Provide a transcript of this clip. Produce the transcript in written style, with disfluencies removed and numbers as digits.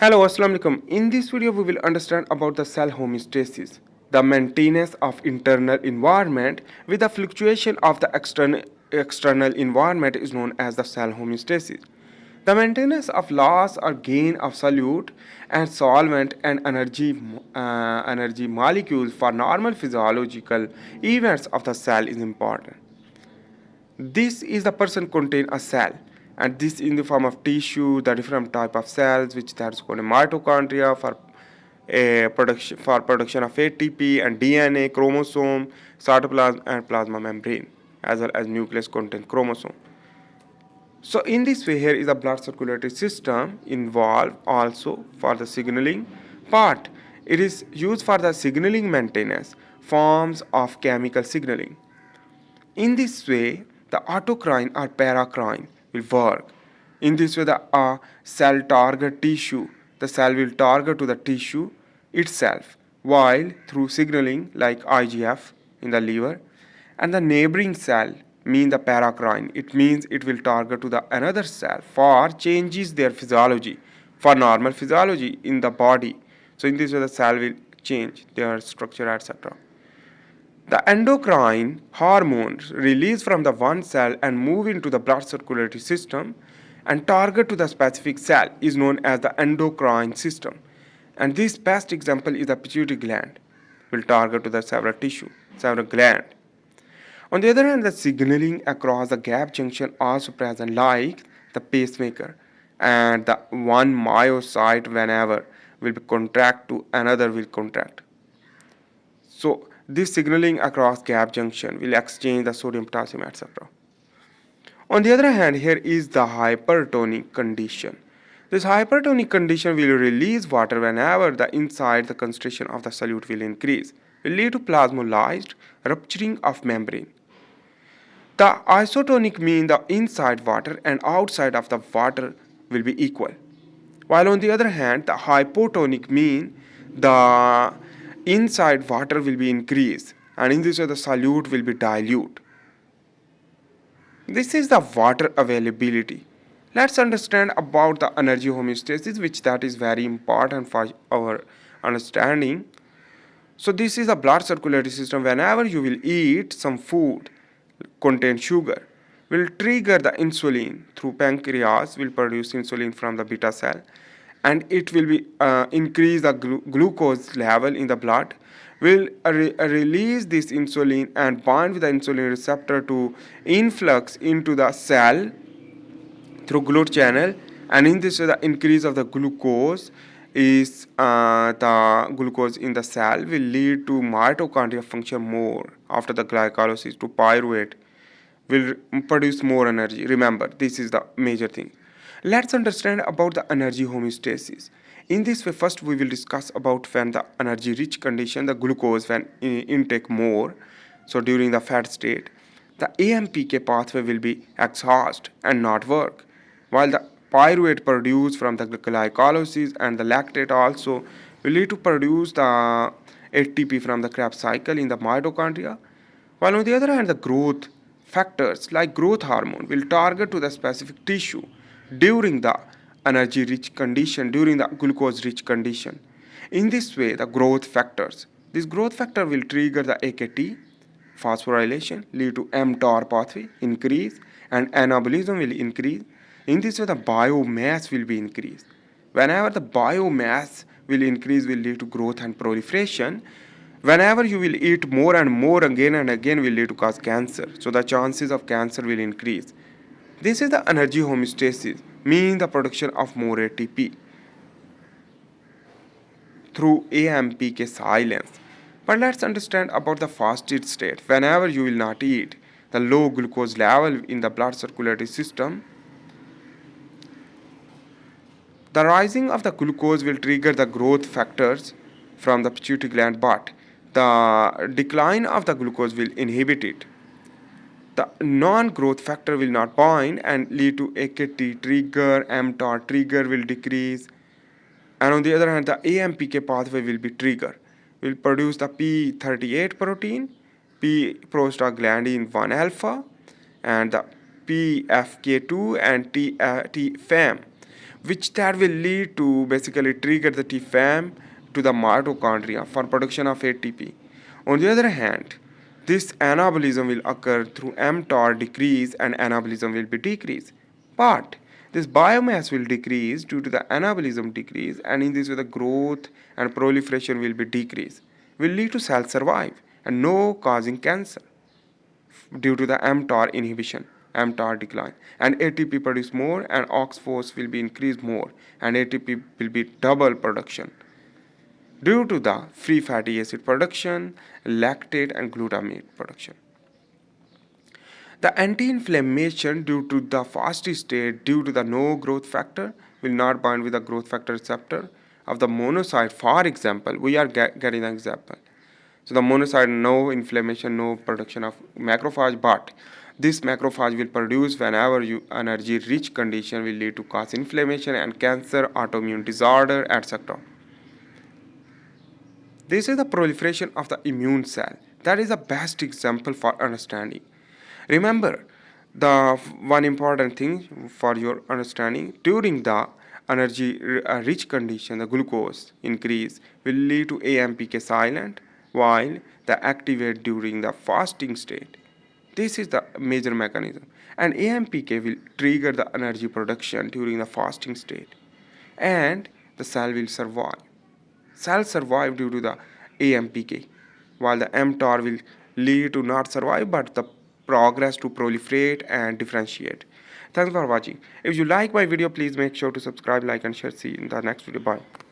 Hello, Assalamu alaikum. In this video, we will understand about the cell homeostasis, the maintenance of internal environment with the fluctuation of the external environment is known as the cell homeostasis. The maintenance of loss or gain of solute and solvent and energy molecules for normal physiological events of the cell is important. This is the person contain a cell, and this in the form of tissue, the different type of cells, which that's called a mitochondria for a production of ATP and DNA, chromosome, cytoplasm, and plasma membrane, as well as nucleus contain chromosome. So in this way, here is a blood circulatory system involved also for the signaling part. It is used for the signaling maintenance forms of chemical signaling. In this way, the autocrine or paracrine will work. In this way, the cell target tissue, the cell will target to the tissue itself, while through signaling like IGF in the liver, and the neighboring cell mean the paracrine. It means it will target to the another cell for changes their physiology, for normal physiology in the body. So in this way, the cell will change their structure, etc. The endocrine hormones release from the one cell and move into the blood circulatory system and target to the specific cell is known as the endocrine system. And this best example is the pituitary gland will target to the several tissue, several gland. On the other hand, the signaling across the gap junction also present like the pacemaker and the one myocyte whenever will be contract to another will contract. So this signaling across gap junction will exchange the sodium, potassium, etc. On the other hand, here is the hypertonic condition. This hypertonic condition will release water whenever the inside the concentration of the solute will increase, will lead to plasmolyzed rupturing of membrane. The isotonic mean the inside water and outside of the water will be equal. While on the other hand, the hypotonic mean the inside water will be increased, and in this way the solute will be dilute. This is the water availability. Let's understand about the energy homeostasis, which that is very important for our understanding. So this is the blood circulatory system. Whenever you will eat some food contain sugar, will trigger the insulin through pancreas, will produce insulin from the beta cell, and it will be increase the glucose level in the blood, will release this insulin and bind with the insulin receptor to influx into the cell through glut channel, and in this way the increase of the glucose is the glucose in the cell will lead to mitochondria function more after the glycolysis to pyruvate will produce more energy. Remember, this is the major thing. Let's understand about the energy homeostasis. In this way, first we will discuss about when the energy rich condition, the glucose when intake more. So during the fat state, the AMPK pathway will be exhaust and not work, while the pyruvate produced from the glycolysis and the lactate also will lead to produce the ATP from the Krebs cycle in the mitochondria. While on the other hand, the growth factors like growth hormone will target to the specific tissue during the energy rich condition, during the glucose rich condition. In this way, the growth factors, this growth factor will trigger the AKT phosphorylation, lead to mTOR pathway increase, and anabolism will increase. In this way, the biomass will be increased. Whenever the biomass will increase, will lead to growth and proliferation. Whenever you will eat more and more again and again will lead to cause cancer. So the chances of cancer will increase. This is the energy homeostasis, meaning the production of more ATP through AMPK silence. But let's understand about the fasted state. Whenever you will not eat, the low glucose level in the blood circulatory system, the rising of the glucose will trigger the growth factors from the pituitary gland, but the decline of the glucose will inhibit it. The non-growth factor will not bind and lead to AKT trigger, mTOR trigger will decrease, and on the other hand, the AMPK pathway will be trigger, will produce the P38 protein, P prostaglandin 1 alpha, and the PFK2 and TFAM which that will lead to basically trigger the TFAM to the mitochondria for production of ATP. On the other hand, this anabolism will occur through mTOR decrease and anabolism will be decreased. But this biomass will decrease due to the anabolism decrease, and in this way the growth and proliferation will be decreased, will lead to cell survive and no causing cancer due to the mTOR inhibition, mTOR decline, and ATP produce more and OX will be increased more, and ATP will be double production due to the free fatty acid production, lactate and glutamate production. The anti-inflammation due to the fast state due to the no growth factor will not bind with the growth factor receptor of the monocyte. For example, we are getting an example. So the monocyte, no inflammation, no production of macrophage, but this macrophage will produce whenever you energy rich condition will lead to cause inflammation and cancer, autoimmune disorder, etc. This is the proliferation of the immune cell. That is the best example for understanding. Remember, the one important thing for your understanding, during the energy rich condition, the glucose increase will lead to AMPK silent, while the activate during the fasting state. This is the major mechanism. And AMPK will trigger the energy production during the fasting state. And the cell will survive. Cells survive due to the AMPK, while the mTOR will lead to not survive but the progress to proliferate and differentiate. Thanks for watching. If you like my video, please make sure to subscribe, like and share. See you in the next video. Bye.